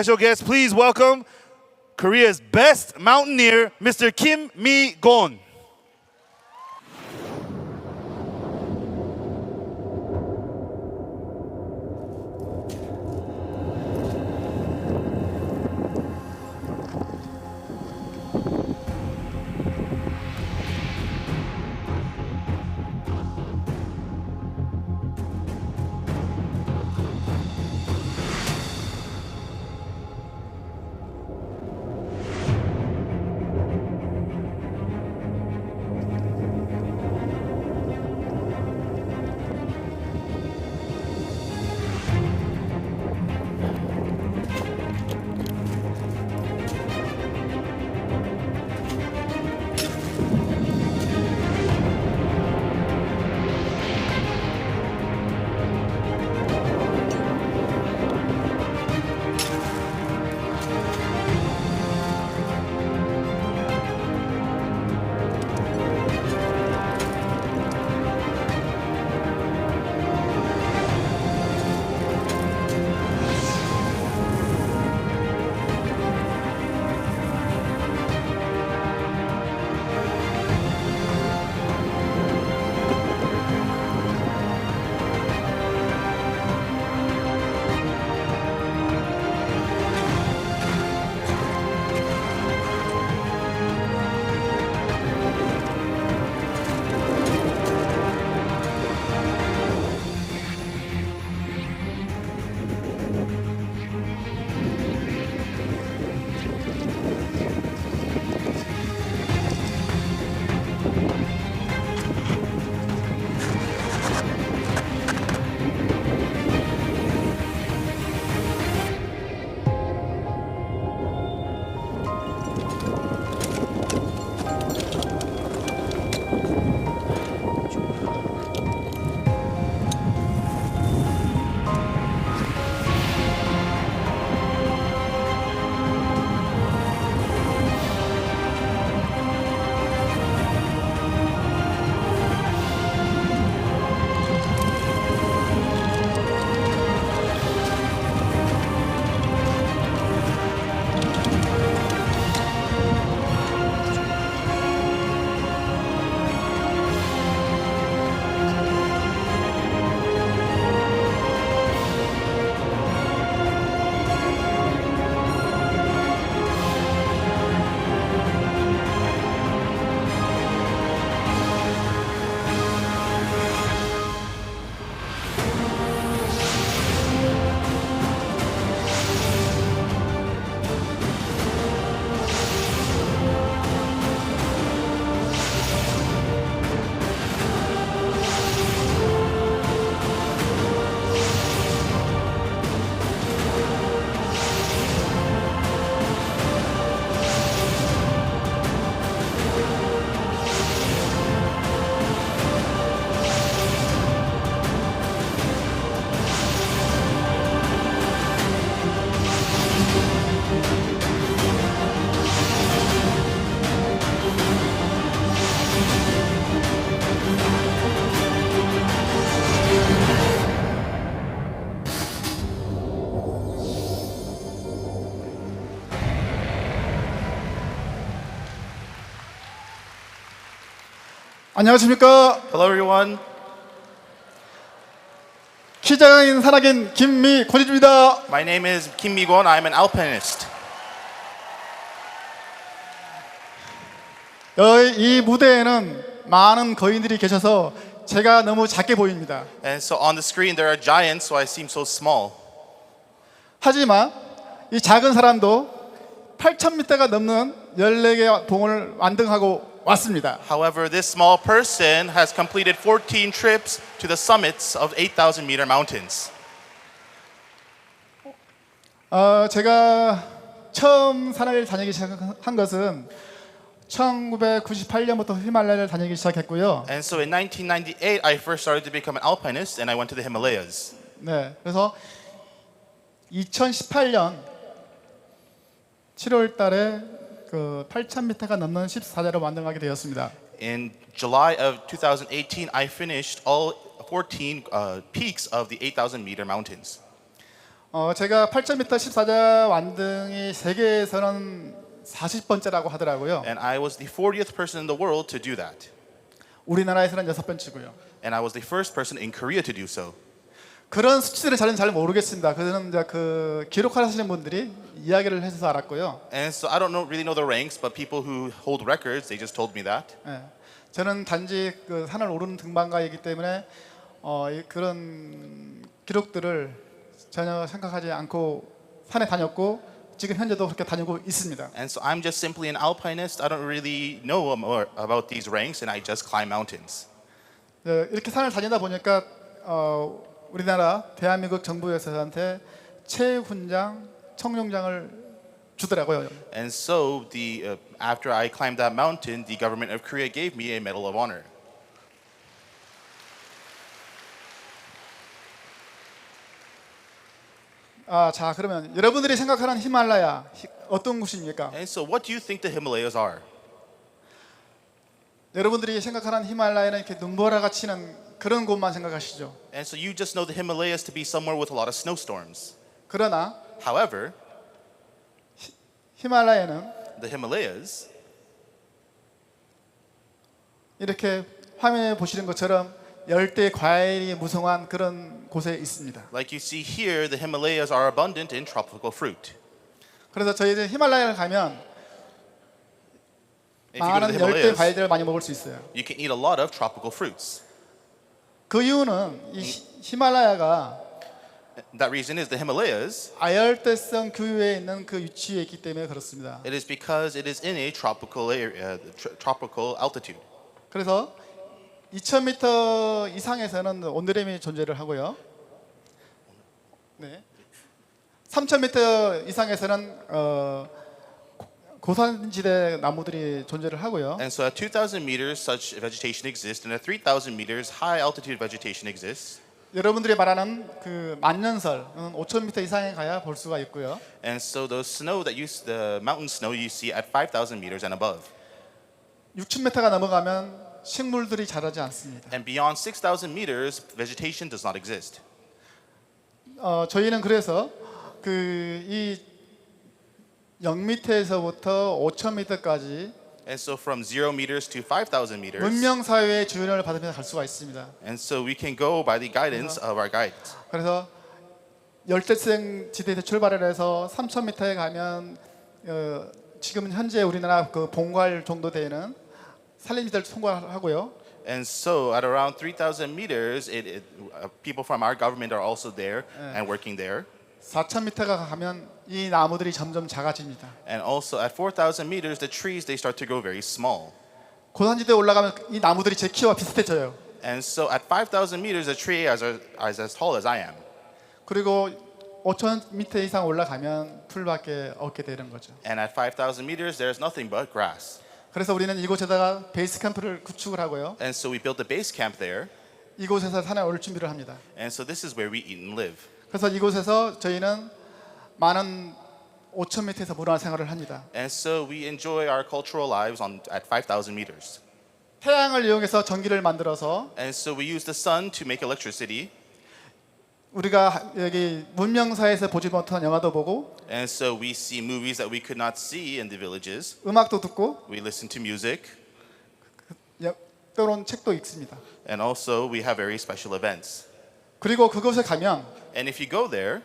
Special guest, please welcome Korea's best mountaineer, Mr. Kim Mi-gon. 안녕하십니까. Hello, everyone. 키장인 산악인 김미곤입니다. My name is Kim Mi-gon. I'm an alpinist. 이 무대에는 많은 거인들이 계셔서 제가 너무 작게 보입니다. And so on the screen there are giants, so I seem so small. 하지만 이 작은 사람도 8,000m가 넘는 14개의 봉을 완등하고 왔습니다. However, this small person has completed 14 trips to the summits of 8,000-meter mountains. 제가 처음 산을 다니기 시작한 것은 1998년부터 히말라야를 다니기 시작했고요. And so in 1998, I first started to become an alpinist, and I went to the Himalayas. 네, 그래서 2018년 7월 달에 그 8,000m가 넘는 14대를 완등하게 되었습니다. In July of 2018, I finished all 14 peaks of the 8,000-meter mountains. 제가 8,000m 14자 완등이 세계에서는 40번째라고 하더라고요. And I was the 40th person in the world to do that. 우리나라에서는 6번째고요. And I was the first person in Korea to do so. 그런 수치들은 저는 잘 모르겠습니다. 그거는 이제 그 기록하시는 분들이 이야기를 해서 알았고요. And so I don't really know the ranks, but people who hold records, they just told me that. 예, 저는 단지 그 산을 오르는 등반가이기 때문에 그런 기록들을 전혀 생각하지 않고 산에 다녔고 지금 현재도 그렇게 다니고 있습니다. And so I'm just simply an alpinist. I don't really know more about these ranks, and I just climb mountains. 이렇게 산을 다니다 보니까 우리나라 대한민국 정부에서 저한테 최훈장, 청룡장을 주더라고요. And so after I climbed that mountain, the government of Korea gave me a Medal of Honor. 자, 그러면 여러분들이 생각하는 히말라야 어떤 곳입니까? And so what do you think the Himalayas are? 여러분들이 생각하는 히말라야는 이렇게 눈보라가 치는 그런 곳만 생각하시죠. And so you just know the Himalayas to be somewhere with a lot of snowstorms. 그러나 However, 히말라야는 the Himalayas, 이렇게 화면에 보시는 것처럼 열대 과일이 무성한 그런 곳에 있습니다. like you see here, the Himalayas are abundant in tropical fruit. 그래서 저희들 히말라야를 가면 If you go to 많은 the 열대 Himalayas, 과일들을 많이 먹을 수 있어요. you can eat a lot of tropical fruits. 그 이유는 이 히말라야가 That reason is the Himalayas, 아열대성 규유에 있는 그 위치에 있기 때문에 그렇습니다. it is because it is in a tropical area, tropical altitude. 그래서 2,000m 이상에서는 온도림이 존재를 하고요. 네. 3,000m 이상에서는 고산지대 나무들이 존재를 하고요. And so at 2,000 meters, such vegetation exists, and at 3,000 meters, high altitude vegetation exists. 여러분들이 말하는 그 만년설은 5,000m 이상에 가야 볼 수가 있고요. And so the mountain snow you see at 5,000 meters and above. 6,000m가 넘어가면 식물들이 자라지 않습니다. And beyond 6,000 meters, vegetation does not exist. 저희는 그래서 이 0m에서부터 5,000m까지 And so from 0 meters to 5,000 meters, 문명 사회의 지원을 받으면서 갈 수가 있습니다. and so we can go by the guidance of our guides. 그래서 열대성 지대에서 출발을 해서 3,000m에 가면 지금 현재 우리나라 그 봉괄 정도 되는 산림지대를 통과하고요. And so at around 3,000 meters, people from our government are also there and working there. 4,000m가 가면 이 나무들이 점점 작아집니다. And also at 4,000 meters, the trees, they start to grow very small. 고산지대에 올라가면 이 나무들이 제 키와 비슷해져요. And so at 5,000 meters, a tree is as tall as I am. 그리고 5,000m 이상 올라가면 풀밖에 없게 되는 거죠. And at 5,000 meters, there's nothing but grass. 그래서 우리는 이곳에다가 베이스 캠프를 구축을 하고요. And so we built a base camp there. 이곳에서 산에 올 준비를 합니다. And so this is where we eat and live. 그래서 이곳에서 저희는 많은 5,000m에서 문화 생활을 합니다. And so we enjoy our cultural lives at 5,000 meters. 태양을 이용해서 전기를 만들어서 And so we use the sun to make electricity. 우리가 여기 문명사에서 보지 못한 영화도 보고 And so we see movies that we could not see in the villages. 음악도 듣고 We listen to music. 때로는 책도 읽습니다. And also we have very special events. 그리고 그곳에 가면 And if you go there,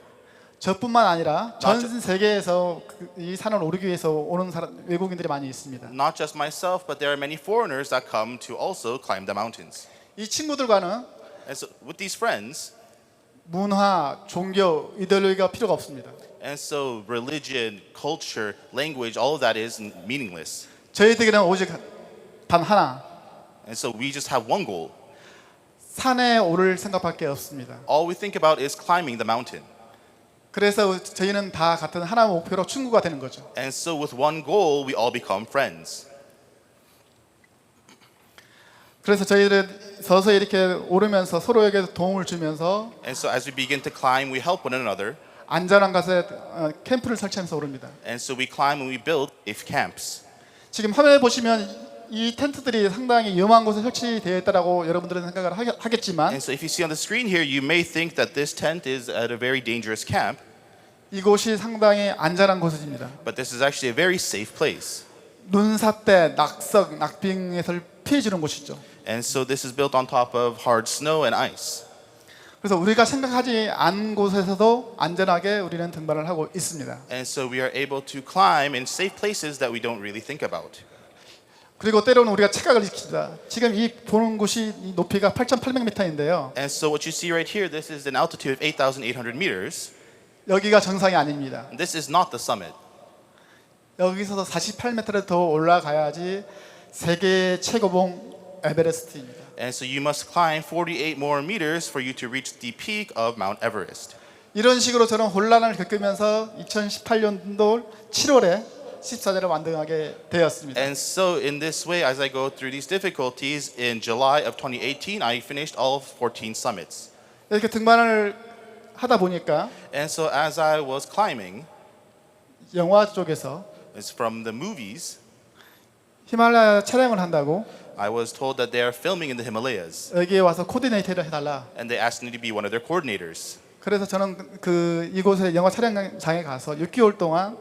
저뿐만 아니라 전 세계에서 이 산을 오르기 위해서 오는 외국인들이 많이 있습니다. not just myself, but there are many foreigners that come to also climb the mountains. 이 친구들과는 And so with these friends, 문화, 종교, 이데올로기가 필요가 없습니다. and so religion, culture, language, all of that is meaningless. 저희들에게는 오직 단 하나, And so we just have one goal. 산에 오를 생각밖에 없습니다. All we think about is climbing the mountain. 그래서 저희는 다 같은 하나의 목표로 친구가 되는 거죠. And so with one goal, we all become friends. 그래서 저희들은 서서히 이렇게 오르면서 서로에게 도움을 주면서 And so as we begin to climb, we help one another. 안전한 곳에 캠프를 설치하면서 오릅니다. And so we climb and we build safe camps. 지금 화면에 보시면 이 텐트들이 상당히 위험한 곳에 설치되어 있다라고 여러분들은 생각을 하겠지만 And so if you see on the screen here, you may think that this tent is at a very dangerous camp. 이곳이 상당히 안전한 곳입니다. But this is actually a very safe place. 눈사태, 낙석, 낙빙에서 피해주는 곳이죠. And so this is built on top of hard snow and ice. 그래서 우리가 생각하지 않은 곳에서도 안전하게 우리는 등반을 하고 있습니다. And so we are able to climb in safe places that we don't really think about. 그리고 때로는 우리가 착각을 시킵니다. 지금 이 보는 곳이 이 높이가 8,800m인데요. And so what you see right here, this is an altitude of 8,800 meters. 여기가 정상이 아닙니다. And this is not the summit. 여기서도 48m를 더 올라가야지 세계 최고봉 에베레스트입니다. And so you must climb 48 more meters for you to reach the peak of Mount Everest. 이런 식으로 저는 혼란을 겪으면서 2018년도 7월에 14자를 완등하게 되었습니다. And so in this way, as I go through these difficulties, in July of 2018, I finished all 14 summits. 이렇게 등반을 하다 보니까 And so as I was climbing, 영화 쪽에서 it's from the movies, 히말라야 촬영을 한다고 I was told that they are filming in the Himalayas. 여기에 와서 코디네이터를 해달라. And they asked me to be one of their coordinators. 그래서 저는 그 이곳에 영화 촬영장에 가서 6개월 동안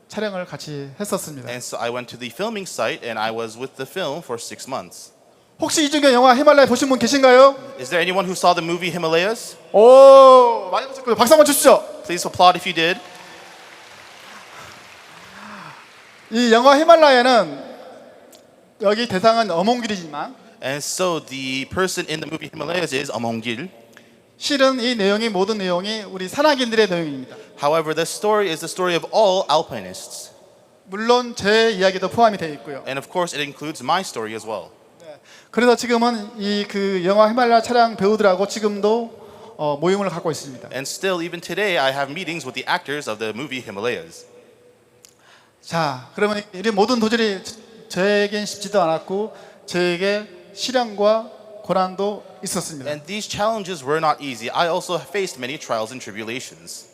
촬영을 같이 했었습니다. And so I went to the filming site and I was with the film for 6 months. 혹시 이 중에 영화 히말라야 보신 분 계신가요? Is there anyone who saw the movie Himalayas? 오, 많이 보셨고요. 박수 한번 주시죠. Please applaud if you did. 이 영화 히말라야는 여기 대상은 어몽길이지만 And so the person in the movie Himalayas is Amongil. 실은 이 내용이 모든 내용이 우리 산악인들의 내용입니다. However, the story is the story of all alpinists. 물론 제 이야기도 포함이 되어 있고요. And of course, it includes my story as well. 그래서 지금은 이 그 영화 히말라야 촬영 배우들하고 지금도 모임을 갖고 있습니다. And still, even today, I have meetings with the actors of the movie Himalayas. 자, 그러면 이 모든 도전이 저에겐 쉽지도 않았고 저에게 시련과 고난도 있었습니다. And these challenges were not easy. I also faced many trials and tribulations.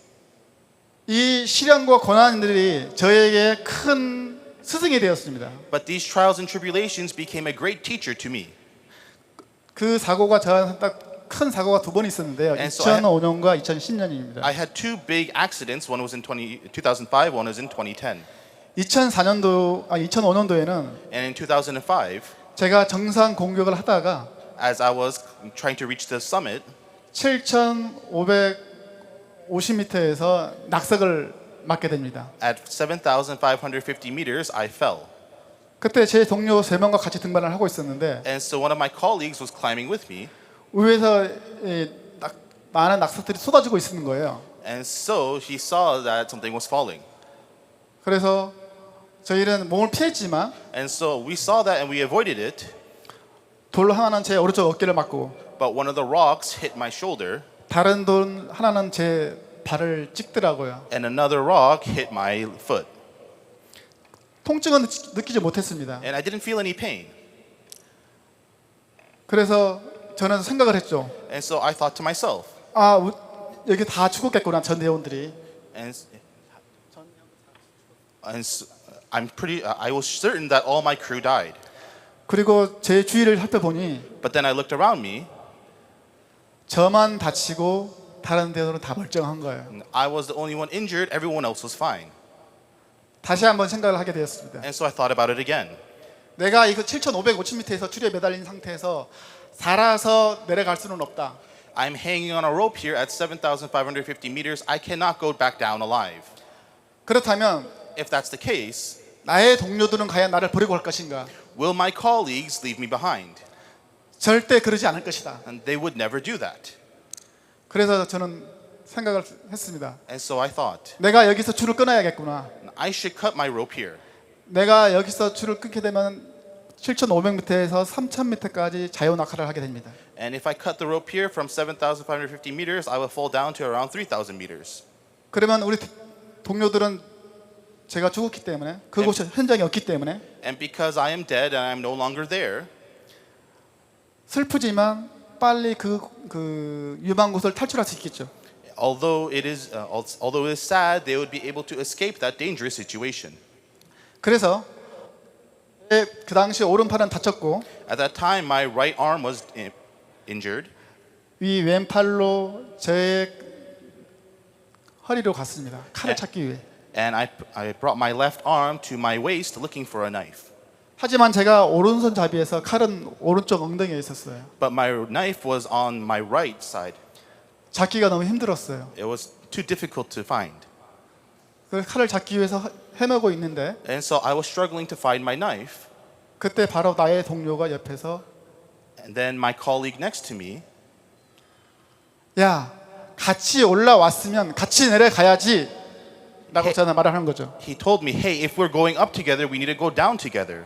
이 시련과 고난들이 저에게 큰 스승이 되었습니다. But these trials and tribulations became a great teacher to me. 그 사고가 저한테 딱 큰 사고가 두 번 있었는데요. And so I- 2005년과 2010년입니다. I had two big accidents. One was in 2005, one was in 2010. 2005년도에는 And in 2005, 제가 정상 공격을 하다가 as I was trying to reach the summit, 7,550m에서 낙석을 맞게 됩니다. at 7,550 meters, I fell. 그때 제 동료 3명과 같이 등반을 하고 있었는데 And so one of my colleagues was climbing with me. 위에서 많은 낙석들이 쏟아지고 있는 거예요. And so he saw that something was falling. 그래서 저희는 몸을 피했지만 And so we saw that and we avoided it. 돌 하나는 제 오른쪽 어깨를 맞고 But one of the rocks hit my shoulder, 다른 돌 하나는 제 발을 찍더라고요. and another rock hit my foot. 통증은 느끼지 못했습니다. And I didn't feel any pain. 그래서 저는 생각을 했죠. And so I thought to myself, 여기 다 죽었겠구나 전 대원들이. and so I was certain that all my crew died. 그리고 제 주위를 살펴보니 But then I looked around me, 저만 다치고 다른 대원들은 다 멀쩡한 거예요. and I was the only one injured, everyone else was fine. 다시 한번 생각을 하게 되었습니다. And so I thought about it again. 내가 이거 7,550m에서 줄에 매달린 상태에서 살아서 내려갈 수는 없다. I'm hanging on a rope here at 7,550 meters. I cannot go back down alive. 그렇다면 If that's the case, 나의 동료들은 과연 나를 버리고 갈 것인가? will my colleagues leave me behind? 절대 그러지 않을 것이다. And they would never do that. 그래서 저는 생각을 했습니다. And so I thought, 내가 여기서 줄을 끊어야겠구나. I should cut my rope here. 내가 여기서 줄을 끊게 되면 7,500m에서 3,000m까지 자유낙하를 하게 됩니다. And if I cut the rope here from 7,550 meters, I will fall down to around 3,000 meters. 그러면 우리 동료들은 제가 죽었기 때문에 그곳에 현장이 없기 때문에 And because I am dead and I'm no longer there, 슬프지만 빨리 그 위험한 곳을 탈출할 수 있겠죠. although it is sad, they would be able to escape that dangerous situation. 그래서 그 당시 오른팔은 다쳤고 At that time, my right arm was injured, 이 왼팔로 제 허리로 갔습니다. 칼을 찾기 위해. And I brought my left arm to my waist looking for a knife. 하지만 제가 오른손 잡이에서 칼은 오른쪽 엉덩이에 있었어요. But my knife was on my right side. 잡기가 너무 힘들었어요. It was too difficult to find. 그 칼을 잡기 위해서 헤매고 있는데 And so I was struggling to find my knife. 그때 바로 나의 동료가 옆에서 And then my colleague next to me, 야, 같이 올라왔으면 같이 내려가야지 라고 저는 말을 하는 거죠. he told me, hey, if we're going up together, we need to go down together.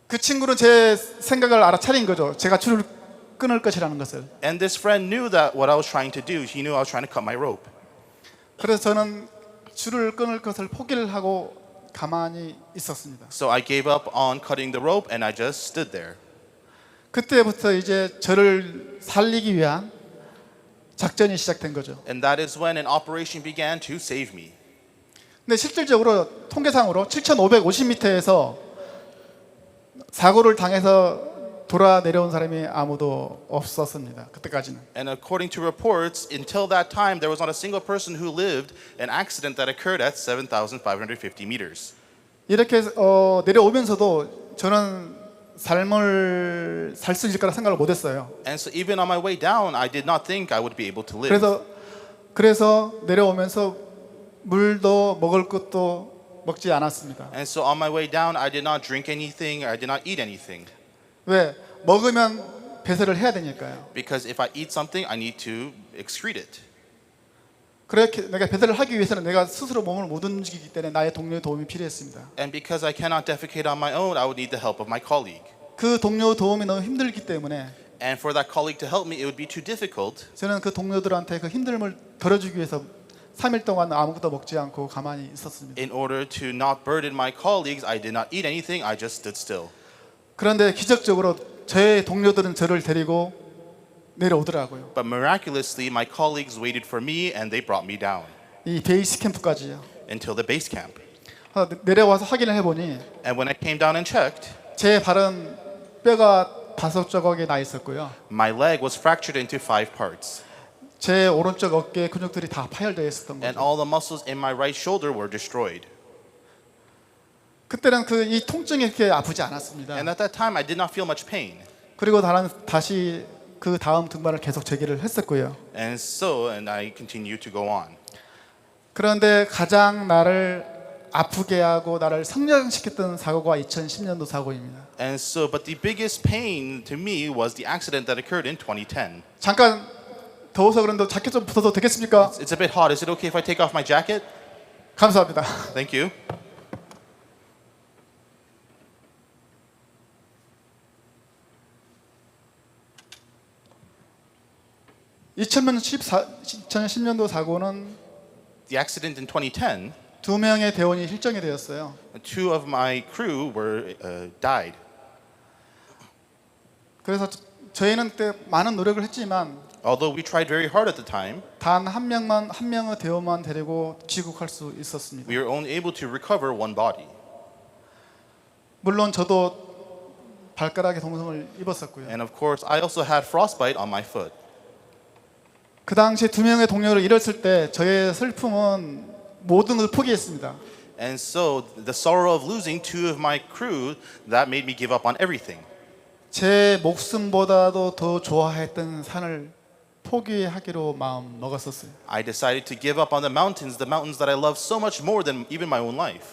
그 친구는 제 생각을 알아차린 거죠. 제가 줄을 끊을 것이라는 것을. And this friend knew that what I was trying to do. He knew I was trying to cut my rope. 그래서 저는 줄을 끊을 것을 포기를 하고 가만히 있었습니다. So I gave up on cutting the rope and I just stood there. 그때부터 이제 저를 살리기 위한 작전이 시작된 거죠. And that is when an operation began to save me. 근데 실질적으로 통계상으로 7,550m에서 사고를 당해서 돌아 내려온 사람이 아무도 없었습니다. 그때까지는. And according to reports, until that time, there was not a single person who lived an accident that occurred at 7,550 meters. 이렇게 내려오면서도 저는 삶을 살 수 있을 거라 생각을 못했어요. And so even on my way down, I did not think I would be able to live. 그래서 내려오면서 물도 먹을 것도 먹지 않았습니다. And so on my way down, I did not drink anything, I did not eat anything. 왜? 먹으면 배설을 해야 되니까요. Because if I eat something, I need to excrete it. 그렇게 내가 배설을 하기 위해서는 내가 스스로 몸을 못 움직이기 때문에 나의 동료의 도움이 필요했습니다. And because I cannot defecate on my own, I would need the help of my colleague. 그 동료 도움이 너무 힘들기 때문에 And for that colleague to help me, it would be too difficult. 저는 그 동료들한테 그 힘듦을 덜어주기 위해서 3일 동안 아무것도 먹지 않고 가만히 있었습니다. In order to not burden my colleagues, I did not eat anything, I just stood still. 그런데 기적적으로 제 동료들은 저를 데리고 내려오더라고요. But miraculously, my colleagues waited for me and they brought me down 이 베이스 캠프까지요. until the base camp. 내려와서 확인을 해보니 And when I came down and checked, 제 발은 뼈가 5조각에 나 있었고요. my leg was fractured into 5 parts. 제 오른쪽 어깨 근육들이 다 파열되어 있었던 And 거죠. all the muscles in my right shoulder were destroyed. 그때는 이 통증이 그렇게 아프지 않았습니다. And at that time, I did not feel much pain. 그리고 다시 그 다음 등반을 계속 재개를 했었고요. And I continued to go on. 그런데 가장 나를 아프게 하고 나를 성장시켰던 사고가 2010년도 사고입니다. And so, but the biggest pain to me was the accident that occurred in 2010. 잠깐 더워서 그런데 자켓 좀 벗어도 되겠습니까? It's a bit hot. Is it okay if I take off my jacket? 감사합니다. Thank you. (2010) 2010년도 사고는 The accident in 2010, 2명의 대원이 실종이 되었어요. 2 of my crew died. 그래서 저희는 그때 많은 노력을 했지만 Although we tried very hard at the time, 단 한 명의 대원만 데리고 귀국할 수 있었습니다. we were only able to recover 1 body. 물론 저도 발가락에 동성을 입었었고요. And of course, I also had frostbite on my foot. 그 당시에 2명의 동료를 잃었을 때 저의 슬픔은 모든 걸 포기했습니다. And so, the sorrow of losing 2 of my crew, that made me give up on everything. 제 목숨보다도 더 좋아했던 산을 포기하기로 마음 먹었었어요. I decided to give up on the mountains that I love so much more than even my own life.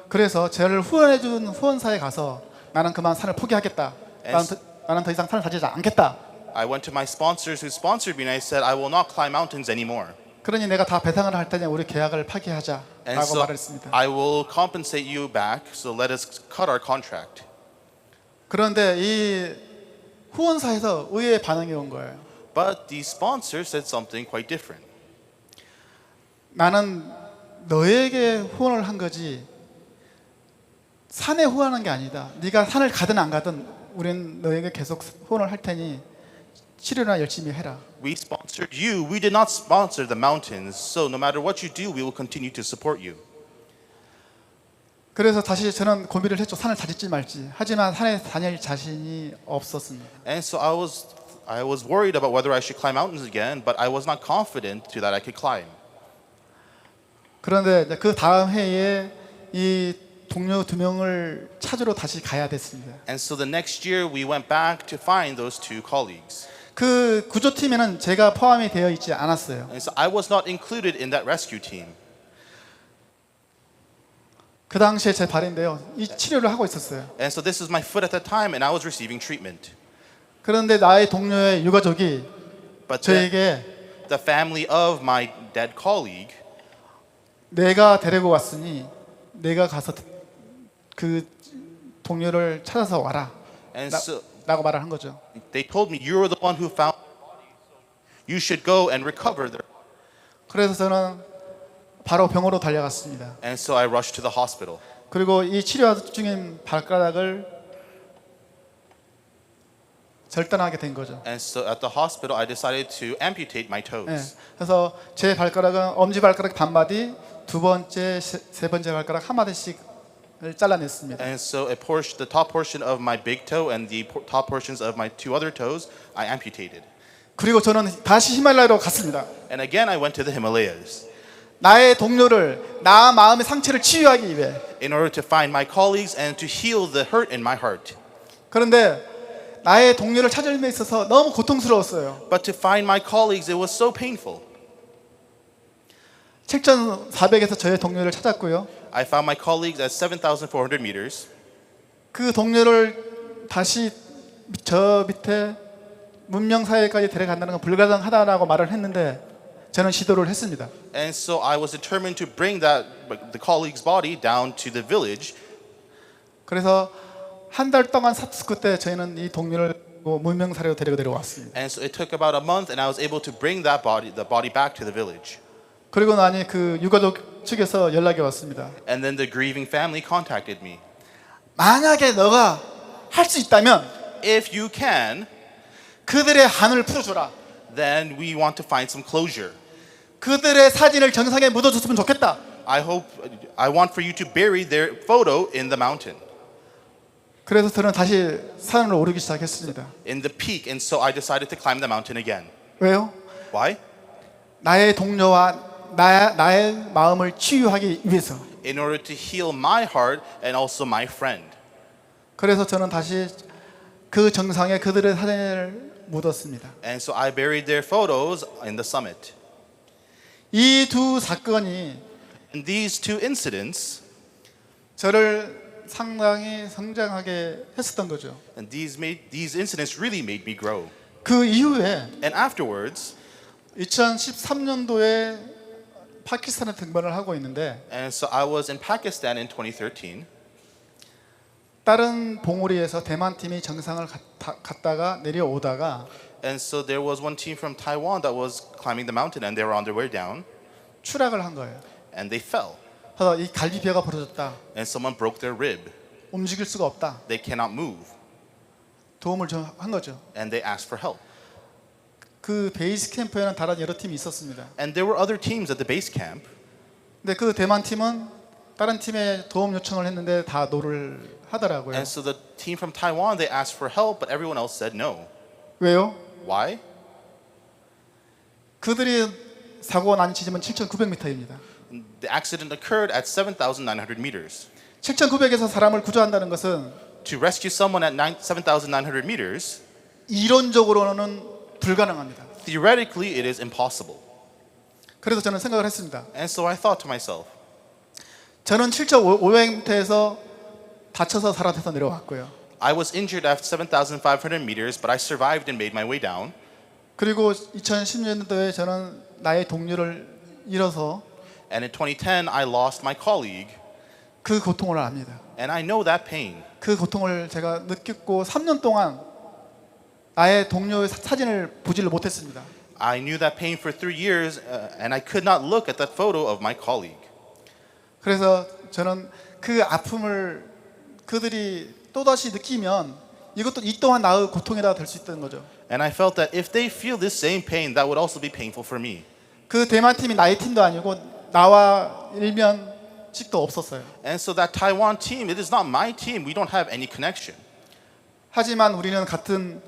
그래서 저를 후원해준 후원사에 가서 나는 그만 산을 포기하겠다. 나는 더 이상 산을 다니지 않겠다. I went to my sponsors who sponsored me and I said, I will not climb mountains anymore. 그러니 내가 다 배상을 할 테니 우리 계약을 파기하자라고 And so 말했습니다. I will compensate you back, so let us cut our contract. 그런데 이 후원사에서 의외의 반응이 온 거예요. But the sponsor said something quite different. 나는 너에게 후원을 한 거지 산에 후원한 게 아니다. 네가 산을 가든 안 가든 우린 너에게 계속 후원을 할 테니 치료나 열심히 해라. We sponsored you. We did not sponsor the mountains. So no matter what you do, we will continue to support you. 그래서 다시 저는 고민을 했죠. 산을 다닐지 말지. 하지만 산에 다닐 자신이 없었습니다. And so I was I was worried about whether I should climb mountains again, but I was not confident to that I could climb. 그런데 이제 그 다음 해에 이 동료 2명을 찾으러 다시 가야 됐습니다. And so the next year we went back to find those two colleagues. 그 구조팀에는 제가 포함이 되어 있지 않았어요. And so I was not included in that rescue team. 그 당시에 제 발인데요. 이 치료를 하고 있었어요. And so this is my foot at that time, and I was receiving treatment. 그런데 나의 동료의 유가족이 But the, 저에게 the family of my dead colleague, 내가 데리고 왔으니 내가 가서 그 동료를 찾아서 와라. and so 라고 말을 한 거죠. they told me, "You're the one who found. You should go and recover their." 그래서 저는 바로 병원으로 달려갔습니다. And so I rushed to the hospital. 그리고 이 치료 중인 발가락을 절단하게 된 거죠. And so at the hospital, I decided to amputate my 예, toes. 그래서 제 발가락은 엄지 발가락 반마디, 두 번째, 세 번째 발가락 한 마디씩을 잘라냈습니다. And so the top portion of my big toe and the top portions of my two other toes, I amputated. 그리고 저는 다시 히말라야로 갔습니다. And again, I went to the Himalayas 나의 동료를 나 마음의 상처를 치유하기 위해. in order to find my colleagues and to heal the hurt in my heart. 그런데 나의 동료를 찾을 데 있어서 너무 고통스러웠어요. But to find my colleagues, it was so painful. 7,400에서 저의 동료를 찾았고요. I found my colleagues at 7,400 meters. 그 동료를 다시 저 밑에 문명사회까지 데려간다는 건 불가능하다라고 말을 했는데 저는 시도를 했습니다. And so I was determined to bring the colleague's body down to the village. 그래서 한 달 동안 삽스크 때 저희는 이 동료를 문명사회로 데려왔습니다. And so it took about a month, and I was able to bring the body back to the village. 그리고 나니 그 유가족 측에서 연락이 왔습니다. And then the grieving family contacted me. 만약에 너가 할 수 있다면 If you can, 그들의 한을 풀어줘라. then we want to find some closure. 그들의 사진을 정상에 묻어줬으면 좋겠다. I want for you to bury their photo in the mountain, 그래서 저는 다시 산으로 오르기 시작했습니다. in the peak. And so I decided to climb the mountain again. 왜요? Why? 나의 동료와 나의 마음을 치유하기 위해서. In order to heal my heart and also my friend. 그래서 저는 다시 그 정상에 그들의 사진을 묻었습니다. And so I buried their photos in the summit. 이 두 사건이 And these two incidents, 저를 상당히 성장하게 했었던 거죠. and these incidents really made me grow. 그 이후에 And afterwards, 2013년도에 파키스탄에 등반을 하고 있는데 and so I was in Pakistan in 2013. 다른 봉우리에서 대만 팀이 정상을 갔다가 내려오다가 And so there was one team from Taiwan that was climbing the mountain, and they were on their way down, 추락을 한 거예요. and they fell. 그래서 이 갈비뼈가 부러졌다. And someone broke their rib. 움직일 수가 없다. They cannot move. 도움을 한 거죠. And they asked for help. 그 베이스 캠프에는 다른 여러 팀이 있었습니다. And there were other teams at the base camp. 근데 그 대만 팀은 다른 팀에 도움 요청을 했는데 다 노를 하더라고요. And so the team from Taiwan, they asked for help, but everyone else said no. 왜요? Why? 그들이 사고가 난 지점은 7,900m입니다. The accident occurred at 7,900 meters. 7,900에서 사람을 구조한다는 것은 To rescue someone at 7,900 meters, 이론적으로는 불가능합니다. theoretically, it is impossible. 그래서 저는 생각을 했습니다. And so I thought to myself, 저는 7,500m에서 다쳐서 살아서 내려왔고요. I was injured at 7,500 meters, but I survived and made my way down. 그리고 2010년도에 저는 나의 동료를 잃어서 And in 2010, I lost my colleague, 그 고통을 압니다. and I know that pain. 그 고통을 제가 느꼈고 3년 동안 나의 동료의 사진을 보지를 못했습니다. I knew that pain for 3 years, and I could not look at that photo of my colleague. 그래서 저는 그 아픔을 그들이 또다시 느끼면 이것도 이 또한 나의 고통이라 될 수 있다는 거죠. And I felt that if they feel this same pain, that would also be painful for me. 그 대만 팀이 나의 팀도 아니고 나와 일면식도 없었어요. And so that Taiwan team, it is not my team. We don't have any connection. 하지만 우리는 같은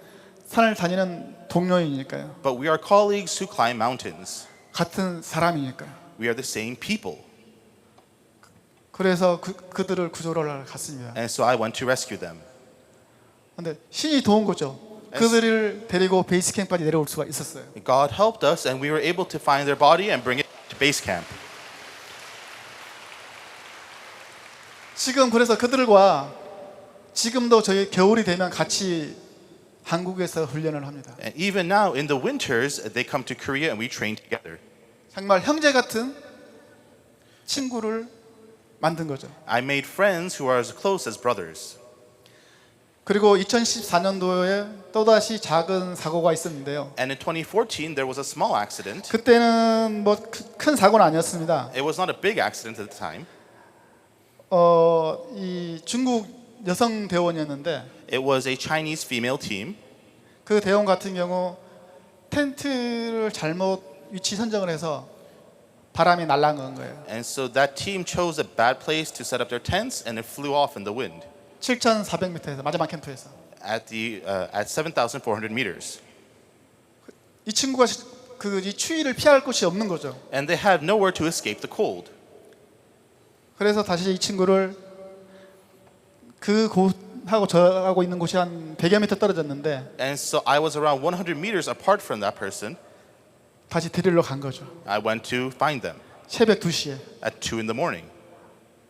산을 다니는 동료이니까요. but we are colleagues who climb mountains. 같은 사람이니까요. We are the same people. 그래서 그들을 구조를 하러 갔습니다. And so I went to rescue them. 근데 신이 도운 거죠. 그들을 데리고 베이스 캠프까지 내려올 수가 있었어요. God helped us, and we were able to find their body and bring it to base camp. 지금 그래서 그들과 지금도 저희 겨울이 되면 같이 한국에서 훈련을 합니다. And even now, in the winters, they come to Korea and we train together. 정말 형제 같은 친구를 만든 거죠. I made friends who are as close as brothers. 그리고 2014년도에 또다시 작은 사고가 있었는데요. And in 2014, there was a small accident. 그때는 뭐 큰 사고는 아니었습니다. It was not a big accident at the time. 이 중국 여성 대원이었는데 It was a Chinese female team. 그 대원 같은 경우 텐트를 잘못 위치 선정을 해서 바람이 날아간 거예요. And so that team chose a bad place to set up their tents, and it flew off in the wind 7,400m에서 마지막 캠프에서 at 7,400 meters. 이 친구가 이 추위를 피할 곳이 없는 거죠. And they had nowhere to escape the cold. 그래서 다시 이 친구를 그 곳하고 저하고 있는 곳이 한 100여 미터 떨어졌는데 And so I was around 100 meters apart from that person. 다시 데리러 간 거죠. I went to find them 새벽 2시에 at 2 in the morning.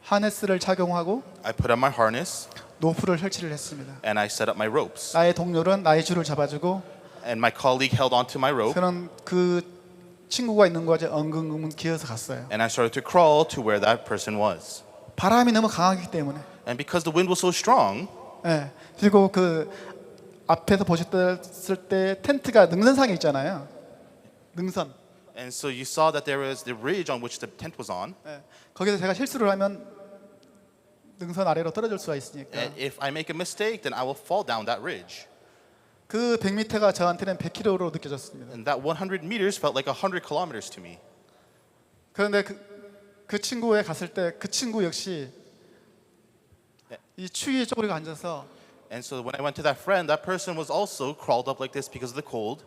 하네스를 착용하고 I put on my harness 노프를 설치를 했습니다. and I set up my ropes. 나의 동료는 나의 줄을 잡아주고 And my colleague held onto my rope, 저는 그 친구가 있는 곳에 엉금엉금 기어서 갔어요. and I started to crawl to where that person was. 바람이 너무 강하기 때문에. And because the wind was so strong, 예. 그리고 그 앞에서 보셨을 때 텐트가 능선상에 있잖아요. 능선. and so you saw that there was the ridge on which the tent was on. 예. 거기서 제가 실수를 하면 능선 아래로 떨어질 수가 있으니까 And if I make a mistake, then I will fall down that ridge. 그 100m가 저한테는 100km로 느껴졌습니다. And that 100 meters felt like 100 kilometers to me. 그런데 그 친구에 갔을 때 그 친구 역시 이 추위에 쪼그리고 앉아서 And so when I went to that friend, that person was also crawled up like this because of the cold.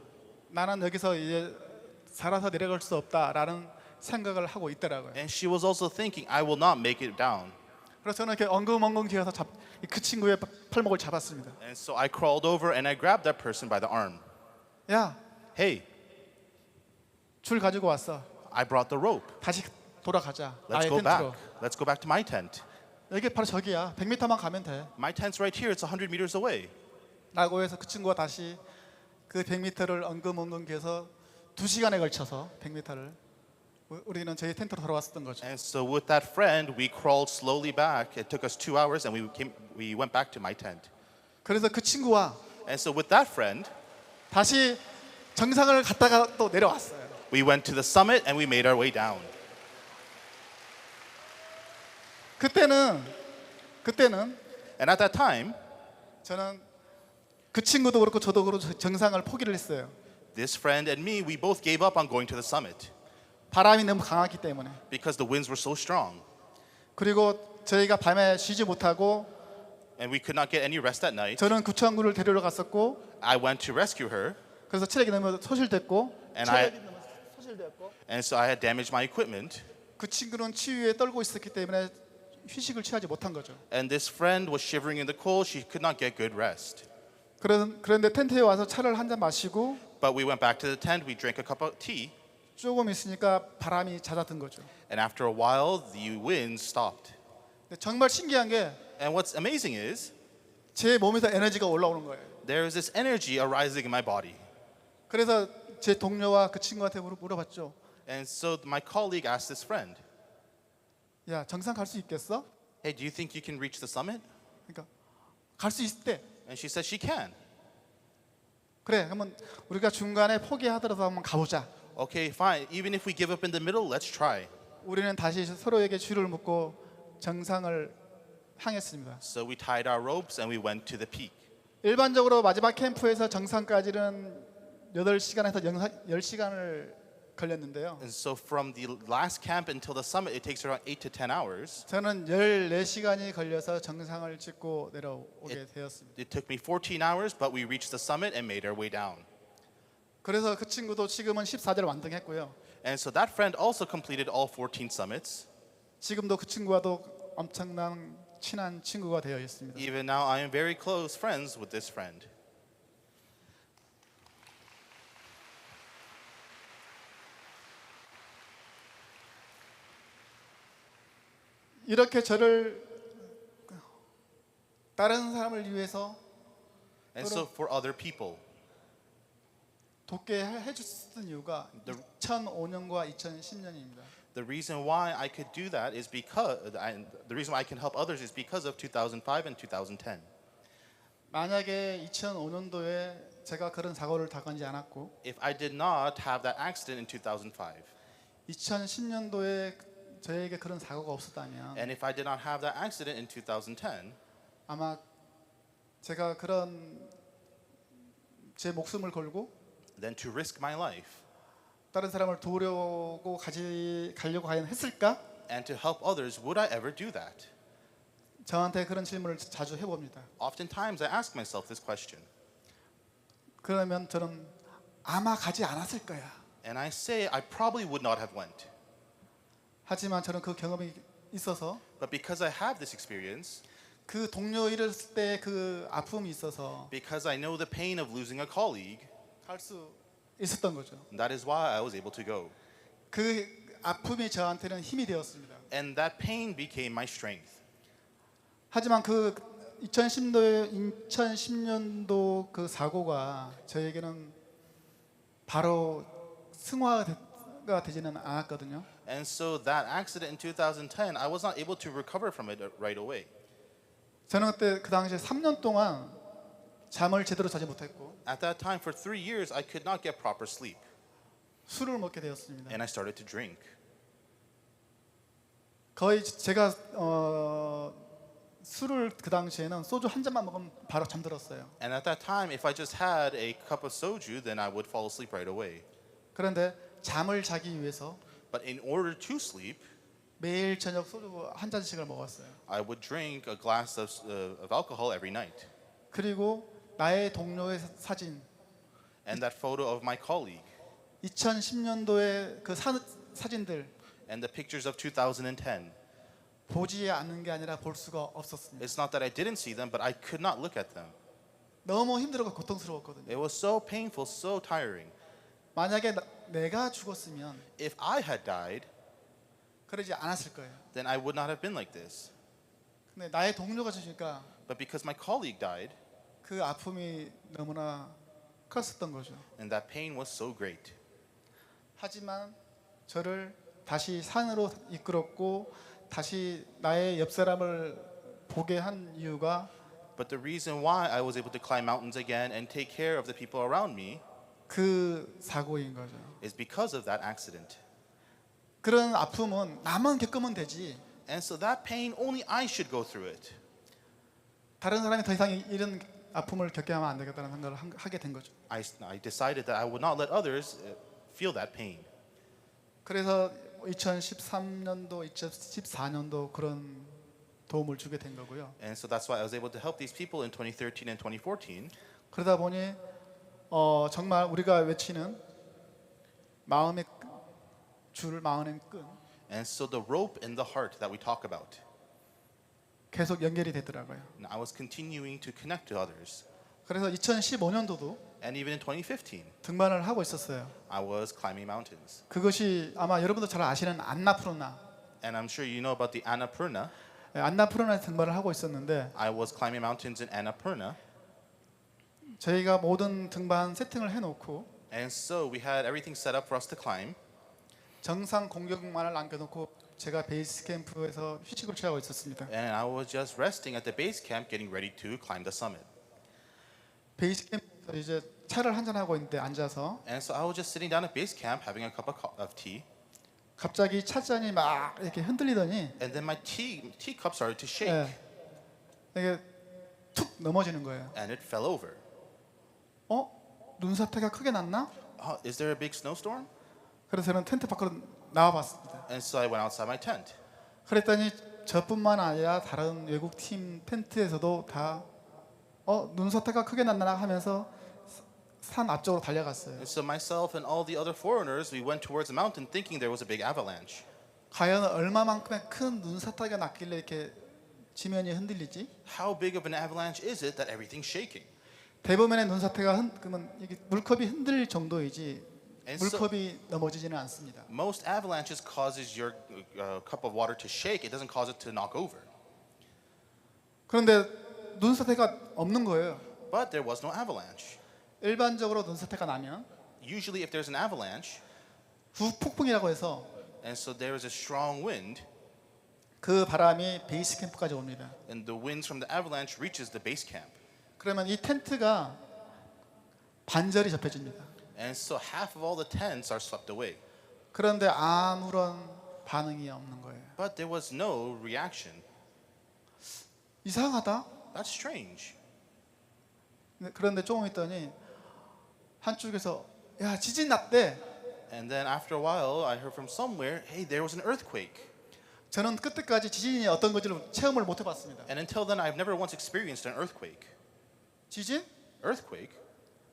나는 여기서 이제 살아서 내려갈 수 없다라는 생각을 하고 있더라고요. And she was also thinking, I will not make it down. 그래서 저는 이렇게 엉금엉금 기어서 그 친구의 팔목을 잡았습니다. And so I crawled over and I grabbed that person by the arm. 야, Hey, 줄 가지고 왔어. I brought the rope. 다시 돌아가자. Let's 나의 go 텐트로. back. Let's go back to my tent. 여기 바로 저기야. 100m만 가면 돼. My tent's right here. It's 100 meters away. 라고 해서 그 친구가 다시 그 100m를 엉금엉금 기어서 2시간에 걸쳐서 100m를 우리는 저희 텐트로 돌아왔었던 거죠. And so with that friend, we crawled slowly back. It took us 2 hours, and we went back to my tent. 그래서 그 친구와 And so with that friend, 다시 정상을 갔다가 또 내려왔어요. we went to the summit and we made our way down. 그때는 And at that time, 저는 그 친구도 그렇고 저도 그렇고 정상을 포기를 했어요. this friend and me, we both gave up on going to the summit 바람이 너무 강하기 때문에. because the winds were so strong. 그리고 저희가 밤에 쉬지 못하고 And we could not get any rest at night. 저는 구청구를 데리러 갔었고 I went to rescue her, 그래서 체력이 너무 소실됐고 and and so I had damaged my equipment. 그 친구는 추위에 떨고 있었기 때문에 휴식을 취하지 못한 거죠. And this friend was shivering in the cold. She could not get good rest. 그런데 텐트에 와서 차를 한 잔 마시고 But we went back to the tent. We drank a cup of tea. 조금 있으니까 바람이 잦아든 거죠. And after a while, the winds stopped. 근데 정말 신기한 게 And what's amazing is 제 몸에서 에너지가 올라오는 거예요. there is this energy arising in my body. 그래서 제 동료와 그 친구한테 물어봤죠. And so my colleague asked this friend, 야, 정상 갈 수 있겠어? hey, do you think you can reach the summit? 그러니까 갈 수 있대. And she said she can. 그래, 그러면 우리가 중간에 포기하더라도 한번 가보자. Okay, fine. Even if we give up in the middle, let's try. 우리는 다시 서로에게 줄을 묶고 정상을 향했습니다. So we tied our ropes and we went to the peak. 일반적으로 마지막 캠프에서 정상까지는 8시간에서 10시간을 걸렸는데요. And so from the last camp until the summit, it takes around 8 to 10 hours. 저는 14시간이 걸려서 정상을 찍고 내려오게 되었습니다. It took me 14 hours, but we reached the summit and made our way down. 그래서 그 친구도 지금은 14대를 완등했고요. And so that friend also completed all 14 summits. 지금도 그 친구와도 엄청난 친한 친구가 되어 있습니다. Even now, I am very close friends with this friend. 이렇게 저를 다른 사람을 위해서 And so for other people, 돕게 해줬던 이유가 2005년과 2010년입니다. the reason why I could do that is because, the reason why I can help others is because of 2005 and 2010. 만약에 2005년도에 제가 그런 사고를 당하지 않았고 If I did not have that accident in 2005, 2010년도에 저에게 그런 사고가 없었다면 and if I did not have that accident in 2010, 아마 제가 그런 제 목숨을 걸고 then to risk my life 다른 사람을 도우려고 가려고 과연 했을까? and to help others, would I ever do that? 저한테 그런 질문을 자주 해봅니다. Oftentimes I ask myself this question, 그러면 저는 아마 가지 않았을 거야. and I say I probably would not have went. 하지만 저는 그 경험이 있어서 But because I have this experience, 그 동료 잃었을 때 그 아픔이 있어서 because I know the pain of losing a colleague, 갈 수 있었던 거죠. that is why I was able to go. 그 아픔이 저한테는 힘이 되었습니다. And that pain became my strength. 하지만 그 2010년도 그 사고가 저에게는 바로 승화가 되지는 않았거든요. And so that accident in 2010, I was not able to recover from it right away. 저는 그때 그 당시에 3년 동안 잠을 제대로 자지 못했고 At that time, for 3 years, I could not get proper sleep, 술을 먹게 되었습니다. and I started to drink. 거의 제가 술을 그 당시에는 소주 한 잔만 먹으면 바로 잠들었어요. And at that time, if I just had a cup of soju, then I would fall asleep right away. 그런데 잠을 자기 위해서 But in order to sleep, 매일 저녁 소주 한 잔씩을 먹었어요. I would drink a glass of alcohol every night. 그리고 나의 동료의 사진, And that photo of my colleague, 2010년도의 그 사진들 and the pictures of 2010. 보지 않는 게 아니라 볼 수가 없었습니다. It's not that I didn't see them, but I could not look at them. 너무 힘들고 고통스러웠거든요. It was so painful, so tiring. 만약에 내가 죽었으면 If I had died, 그러지 않았을 거예요. then I would not have been like this. 근데 나의 동료가 죽으니까 But because my colleague died, 그 아픔이 너무나 컸었던 거죠. and that pain was so great. 하지만 저를 다시 산으로 이끌었고 다시 나의 옆 사람을 보게 한 이유가 But the reason why I was able to climb mountains again and take care of the people around me 그 사고인 거죠. is because of that accident. 그런 아픔은 나만 겪으면 되지 And so that pain, only I should go through it. 다른 사람이 더 이상 이런 아픔을 겪게 하면 안 되겠다는 생각을 하게 된 거죠. I decided that I would not let others feel that pain. 그래서 2013년도, 2014년도 그런 도움을 주게 된 거고요. And so that's why I was able to help these people in 2013 and 2014. 그러다 보니 정말 우리가 외치는 마음의 줄, 마음의 끈 And so the rope in the heart that we talk about. 계속 연결이 되더라고요. And I was continuing to connect to others. 그래서 2015년도도 And even in 2015, 등반을 하고 있었어요. I was climbing mountains. 그것이 아마 여러분도 잘 아시는 안나푸르나, And I'm sure you know about the Annapurna. 안나푸르나 등반을 하고 있었는데 I was climbing mountains in Annapurna. 저희가 모든 등반 세팅을 해놓고 And so we had everything set up for us to climb. 정상 공격만을 남겨놓고 제가 베이스 캠프에서 휴식을 취하고 있었습니다. And I was just resting at the base camp getting ready to climb the summit. 베이스 캠프에서 이제 차를 한잔 하고 있는데 앉아서 And so I was just sitting down at base camp having a cup of tea. 갑자기 찻잔이 막 이렇게 흔들리더니 And then my teacup started to shake. 이게 툭 넘어지는 거예요. And it fell over. 눈사태가 크게 났나? Is there a big snowstorm? 그래서 저는 텐트 밖으로 나와봤습니다. And so I went outside my tent. 그랬더니 저뿐만 아니라 다른 외국 팀 텐트에서도 다 눈사태가 크게 났나 하면서 산 앞쪽으로 달려갔어요. And so myself and all the other foreigners, we went towards the mountain thinking there was a big avalanche. 과연 얼마만큼의 큰 눈사태가 났길래 이렇게 지면이 흔들리지? How big of an avalanche is it that everything's shaking? 대부분의 눈사태가 그러면 이게 물컵이 흔들릴 정도이지 And so 물컵이 넘어지지는 않습니다. most avalanches causes your cup of water to shake. It doesn't cause it to knock over. 그런데 눈사태가 없는 거예요. But there was no avalanche. 일반적으로 눈사태가 나면 Usually if there's an avalanche, 후폭풍이라고 해서 and so there is a strong wind, 그 바람이 베이스 캠프까지 옵니다. and the winds from the avalanche reaches the base camp. 그러면 이 텐트가 반절이 접혀집니다. And so half of all the tents are swept away. 그런데 아무런 반응이 없는 거예요. But there was no reaction. 이상하다. That's strange. 그런데 조금 있더니 한쪽에서 야 지진 났대. And then after a while, I heard from somewhere, hey, there was an earthquake. 저는 그때까지 지진이 어떤 건지를 체험을 못 해봤습니다. And until then, I've never once experienced an earthquake. 지진? Earthquake?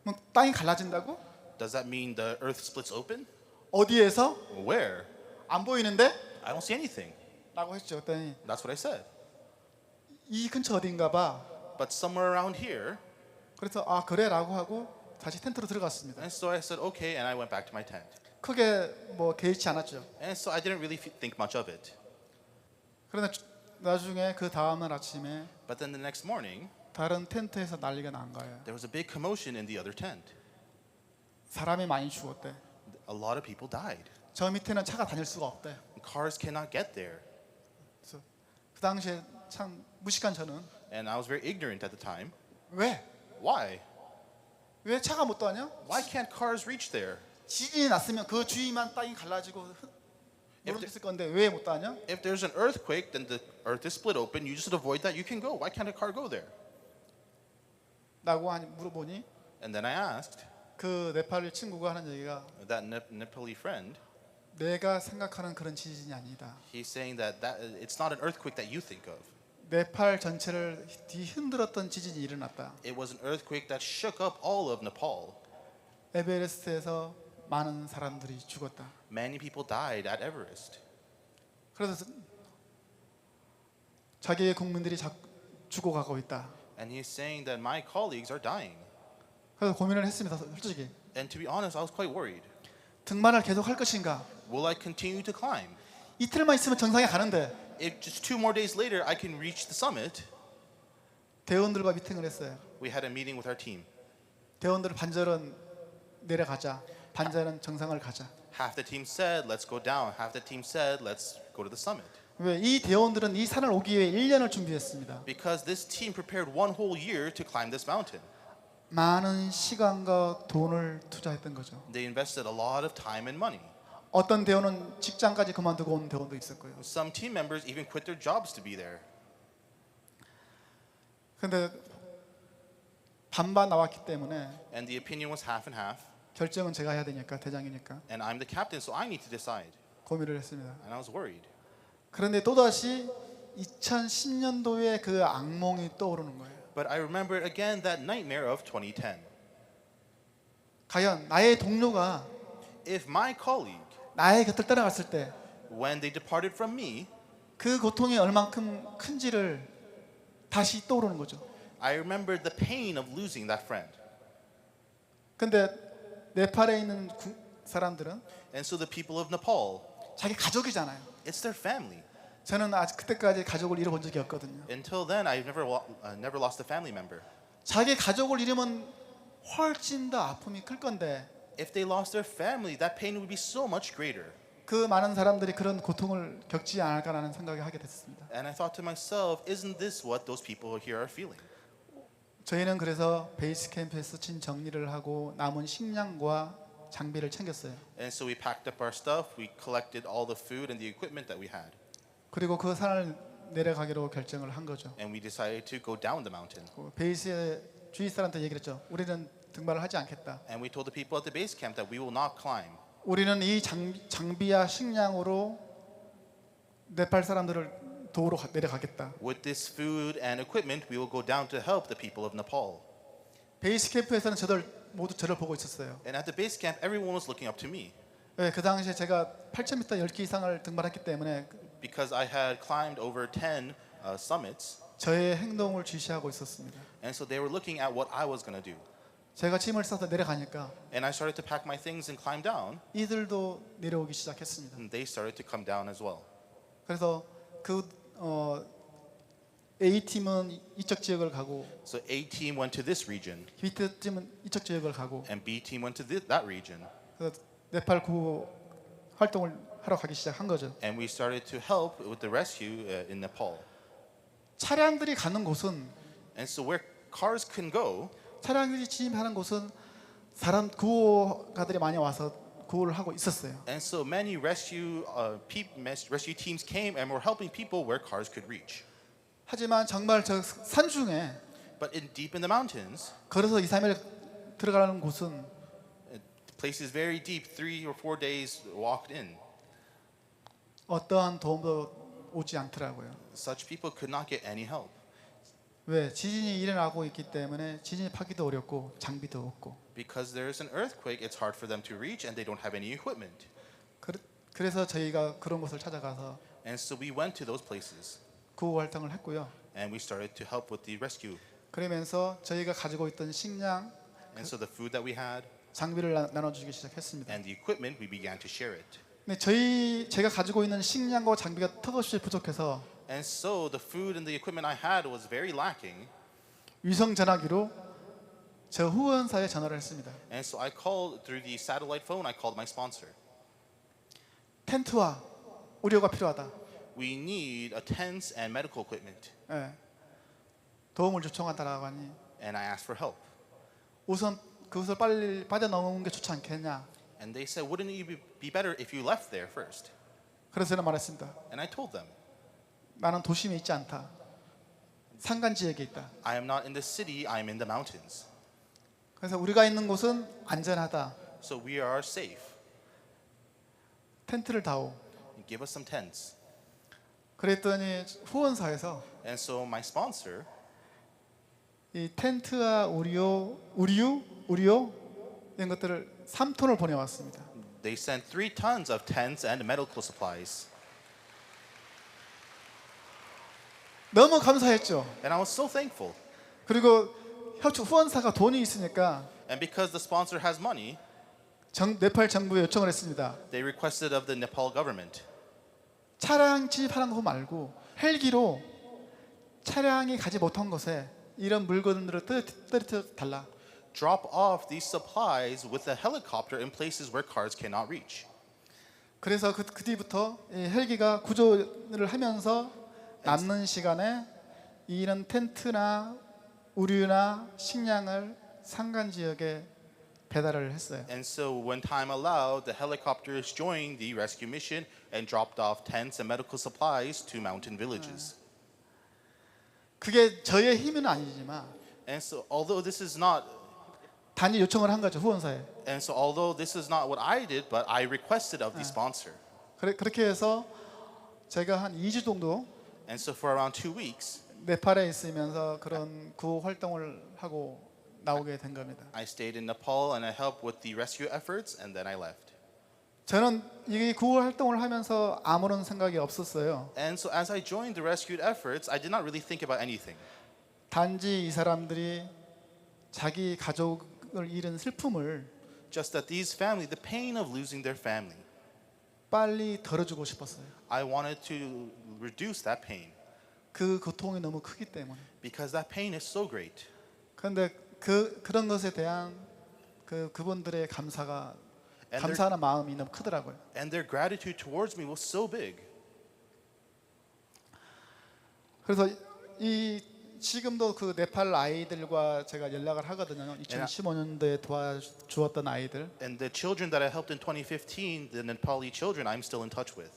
뭐 땅이 갈라진다고? Does that mean the earth splits open? 어디에서? Where? 안 보이는데? I don't see anything. 라고 했죠. 그랬더니 That's what I said. 이 근처 어딘가 봐. But somewhere around here. 그래서 아 그래 라고 하고 다시 텐트로 들어갔습니다. And so I said, okay, and I went back to my tent. 크게 뭐 개의치 않았죠. And so I didn't really think much of it. 그런데 나중에 그 다음날 아침에 But then the next morning, 다른 텐트에서 난리가 난 거예요. there was a big commotion in the other tent. 사람이 많이 죽었대. A lot of people died. 저 밑에는 차가 다닐 수가 없대. Cars cannot get there. 그래서 그 당시에 참 무식한 저는 And I was very ignorant at the time. 왜? Why? 왜 차가 못 다녀? Why can't cars reach there? 지진이 났으면 그 주위만 땅이 갈라지고 무너졌을 건데 왜 못 다녀? If there's an earthquake, then the earth is split open. You just avoid that. You can go. Why can't a car go there? 라고 물어보니 And then I asked 그 네팔 친구가 하는 얘기가 that Nepali friend. 내가 생각하는 그런 지진이 아니다. He's saying that it's not an earthquake that you think of. 네팔 전체를 뒤흔들었던 지진이 일어났다. It was an earthquake that shook up all of Nepal. 에베레스트에서 많은 사람들이 죽었다. Many people died at Everest. 그래서 자기의 국민들이 죽어가고 있다. And he's saying that my colleagues are dying. 그래서 고민을 했습니다. 솔직히 And to be honest, I was quite worried. 등반을 계속 할 것인가? Will I continue to climb? 이틀만 있으면 정상에 가는데 If just 2 more days later I can reach the summit. 대원들과 미팅을 했어요. We had a meeting with our team. 대원들 반절은 내려가자. 반절은 정상을 가자. Half the team said, let's go down. Half the team said, let's go to the summit. 왜? 이 대원들은 이 산을 오기 위해 1년을 준비했습니다. Because this team prepared 1 whole year to climb this mountain. 많은 시간과 돈을 투자했던 거죠. They invested a lot of time and money. 어떤 대원은 직장까지 그만두고 온 대원도 있었고요. Some team members even quit their jobs to be there. 근데 반반 나왔기 때문에 And the opinion was half and half. 결정은 제가 해야 되니까 대장이니까 And I'm the captain, so I need to decide. 고민을 했습니다. And I was worried. 그런데 또다시 2010년도에 그 악몽이 떠오르는 거예요. But I remembered again that nightmare of 2010. 과연 나의 동료가 If my colleague, 나의 곁을 떠나갔을 때 when they departed from me, 그 고통이 얼만큼 큰지를 다시 떠오르는 거죠. I remembered the pain of losing that friend. 근데 네팔에 있는 사람들은 And so the people of Nepal, 자기 가족이잖아요. it's their family. 저는 아직 그때까지 가족을 잃어본 적이 없거든요. Until then, I've never lost a family member. 자기 가족을 잃으면 훨씬 더 아픔이 클 건데 If they lost their family, that pain would be so much greater. 그 많은 사람들이 그런 고통을 겪지 않을까라는 생각을 하게 됐습니다. And I thought to myself, isn't this what those people here are feeling? 저희는 그래서 베이스 캠프에서 진 정리를 하고 남은 식량과 장비를 챙겼어요. And so we packed up our stuff, we collected all the food and the equipment that we had. 그리고 그 산을 내려가기로 결정을 한 거죠. And we decided to go down the mountain. 베이스의 주위 사람한테 얘기를 했죠. 우리는 등반을 하지 않겠다. And we told the people at the base camp that we will not climb. 우리는 이 장비와 식량으로 네팔 사람들을 도우러 내려가겠다. With this food and equipment, we will go down to help the people of Nepal. 베이스 캠프에서는 저들 모두 저를 보고 있었어요. And at the base camp, everyone was looking up to me 네, 그 당시에 제가 8,000m 10개 이상을 등반했기 때문에 because I had climbed over 10 summits. 저의 행동을 주시하고 있었습니다. And so they were looking at what I was going to do. 제가 짐을 싸서 내려가니까 And I started to pack my things and climb down. 이들도 내려오기 시작했습니다. And they started to come down as well. 그래서 그 A팀은 이쪽 지역을 가고 So A team went to this region, B팀은 이쪽 지역을 가고 and B team went to that region. 그래서 네팔 구호 활동을 하러 가기 시작한 거죠. And we started to help with the rescue in Nepal. 차량들이 가는 곳은 And so where cars can go, 차량들이 진입하는 곳은 사람 구호가들이 많이 와서 구호를 하고 있었어요. and so many rescue teams came and were helping people where cars could reach. 하지만 정말 저 산중에 But deep in the mountains, 걸어서 2, 3일 들어가는 곳은 places very deep, 3 or 4 days walked in, 어떠한 도움도 오지 않더라고요. such people could not get any help. 왜? 지진이 일어나고 있기 때문에 지진이 파기도 어렵고 장비도 없고. Because there's an earthquake, it's hard for them to reach and they don't have any equipment. 그래서 저희가 그런 곳을 찾아가서 And so we went to those places 구호 활동을 했고요. and we started to help with the rescue. 그러면서 저희가 가지고 있던 식량, And so the food that we had 장비를 나눠주기 시작했습니다. and the equipment, we began to share it. 근데 제가 가지고 있는 식량과 장비가 턱없이 부족해서 And so the food and the equipment I had was very lacking. 위성 전화기로 저 후원사에 전화를 했습니다. And so I called through the satellite phone, I called my sponsor. 텐트와 의료가 필요하다. We need tents and medical equipment. 예. 도움을 요청한다라고 하니 And I asked for help. 우선 그것을 빨리 빠져나오는 게 좋지 않겠냐. And they said, wouldn't it be better if you left there first? 그래서 저는 말했습니다. And I told them, 나는 도심에 있지 않다. 산간 지역에 있다. I am not in the city, I am in the mountains. 그래서 우리가 있는 곳은 안전하다. So we are safe. 텐트를 다오. Give us some tents. 그랬더니 후원사에서 And so my sponsor, 이 텐트와 의료 이런 것들을 3톤을 보내왔습니다. they sent 3 tons of tents and medical supplies. 너무 감사했죠. And I was so thankful. 그리고 후원사가 돈이 있으니까 And because the sponsor has money, 네팔 정부에 요청을 했습니다. they requested of the Nepal government. 차량 진입하는 거 말고 헬기로 차량이 가지 못한 곳에 이런 물건들을 떨어뜨려 달라. Drop off these supplies with a helicopter in places where cars cannot reach. 그래서 그 뒤부터 이 헬기가 구조를 하면서 남는 시간에 이런 텐트나 우류나 식량을 산간 지역에 배달을 했어요. And so when time allowed, the helicopters joined the rescue mission and dropped off tents and medical supplies to mountain villages. 그게 저의 힘은 아니지만 And so although this is not 단지 요청을 한 거죠, 후원사에. And so although this is not what I did, but I requested of the sponsor. 그렇게 해서 제가 한 2주 정도 And so for around 2 weeks, 네팔에 있으면서 그런 구호 활동을 하고 나오게 된 겁니다. I stayed in Nepal and I helped with the rescue efforts and then I left. 저는 이 구호 활동을 하면서 아무런 생각이 없었어요. And so as I joined the rescue efforts, I did not really think about anything. 단지 이 사람들이 자기 가족을 잃은 슬픔을 Just that these family, the pain of losing their family, 빨리 덜어주고 싶었어요. I wanted to reduce that pain 그 고통이 너무 크기 때문에. because that pain is so great. 그런데 그런 것에 대한 그분들의 감사가 And 감사하는 마음이 너무 크더라고요. And their gratitude towards me was so big. 그래서 지금도 그 네팔 아이들과 제가 연락을 하거든요. 2015년도에 도와주었던 아이들. And the children that I helped in 2015, the Nepali children, I'm still in touch with.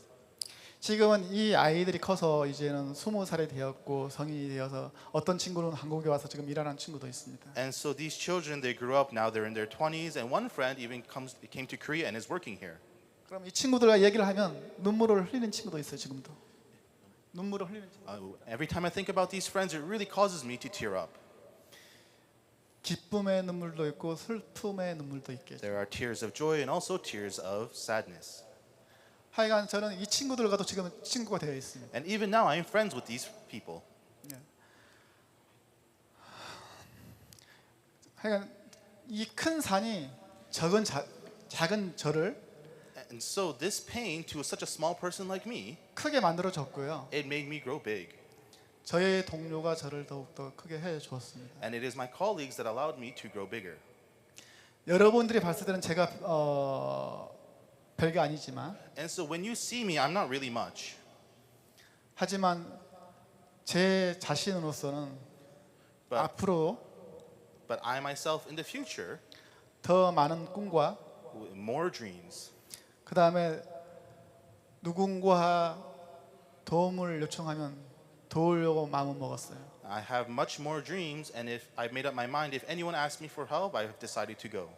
지금은 이 아이들이 커서 이제는 20살이 되었고 성인이 되어서 어떤 친구는 한국에 와서 지금 일하는 친구도 있습니다. And so these children, they grew up, now they're in their 20s, and one friend even came to Korea and is working here. 그럼 이 친구들과 얘기를 하면 눈물을 흘리는 친구도 있어요. 지금도 눈물을 흘리는 친구. Every time I think about these friends, it really causes me to tear up. 기쁨의 눈물도 있고 슬픔의 눈물도 있겠죠. There are tears of joy and also tears of sadness. 하여간 저는 이 친구들과도 지금 친구가 되어 있습니다. And even now, I am friends with these people. 하여간 이 큰 산이 작은 저를 And so this pain to such a small person like me, 크게 만들어 줬고요. it made me grow big. 저의 동료가 저를 더욱더 크게 해 주었습니다. And it is my colleagues that allowed me to grow bigger. 여러분들이 봤을 때는 제가 별게 아니지만 And so when you see me, I'm not really much. 하지만 제 자신으로서는 But, 앞으로 but I myself in the future, 더 많은 꿈과 with more dreams, 그 다음에 누군가 도움을 요청하면 도우려고 마음을 먹었어요. I have much more dreams, and if I've made up my mind, if anyone asks me for help, I have decided to go.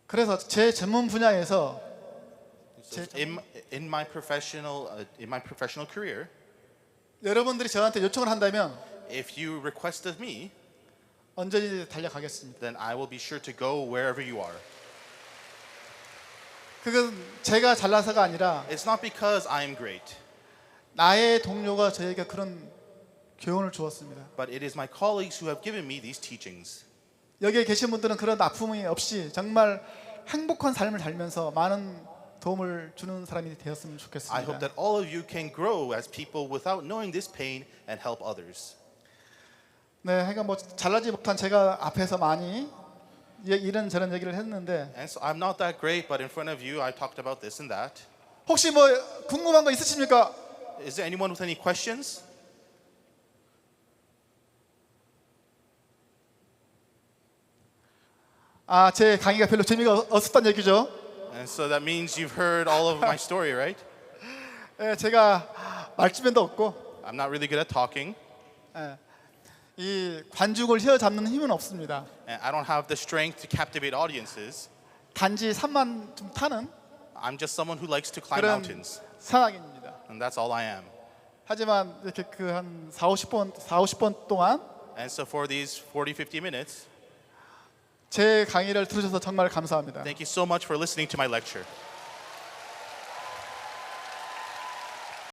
그래서 제 전문 분야에서 So in my professional career, 여러분들이 저한테 요청을 한다면 if you request of me, 언제든지 달려가겠습니다. then I will be sure to go wherever you are. 그건 제가 잘나서가 아니라 It's not because I am great, 나의 동료가 저에게 그런 교훈을 주었습니다. but it is my colleagues who have given me these teachings. 여기에 계신 분들은 그런 아픔이 없이 정말 행복한 삶을 살면서 많은 도움을 주는 사람이 되었으면 I hope 좋겠습니다. that all of you can grow as people without knowing this pain and help others. 네, 그러니까 뭐 잘나지 못한 제가 앞에서 많이 이런 저런 얘기를 했는데 And so I'm not that great, but in front of you, I talked about this and that. 혹시 뭐 궁금한 거 있으십니까? Is there anyone with any questions? 아, 제 강의가 별로 재미가 없었단 얘기죠. And so that means you've heard all of my story, right? 예, 제가 말주변도 없고 I'm not really good at talking, 이 관중을 휘어잡는 힘은 없습니다. and I don't have the strength to captivate audiences. 단지 산만 좀 타는 I'm just someone who likes to climb 그런 mountains, 상황입니다. and that's all I am. 하지만 이렇게 그 한 40번 동안 And so for these 40, 50 minutes, 제 강의를 들으셔서 정말 감사합니다. thank you so much for listening to my lecture.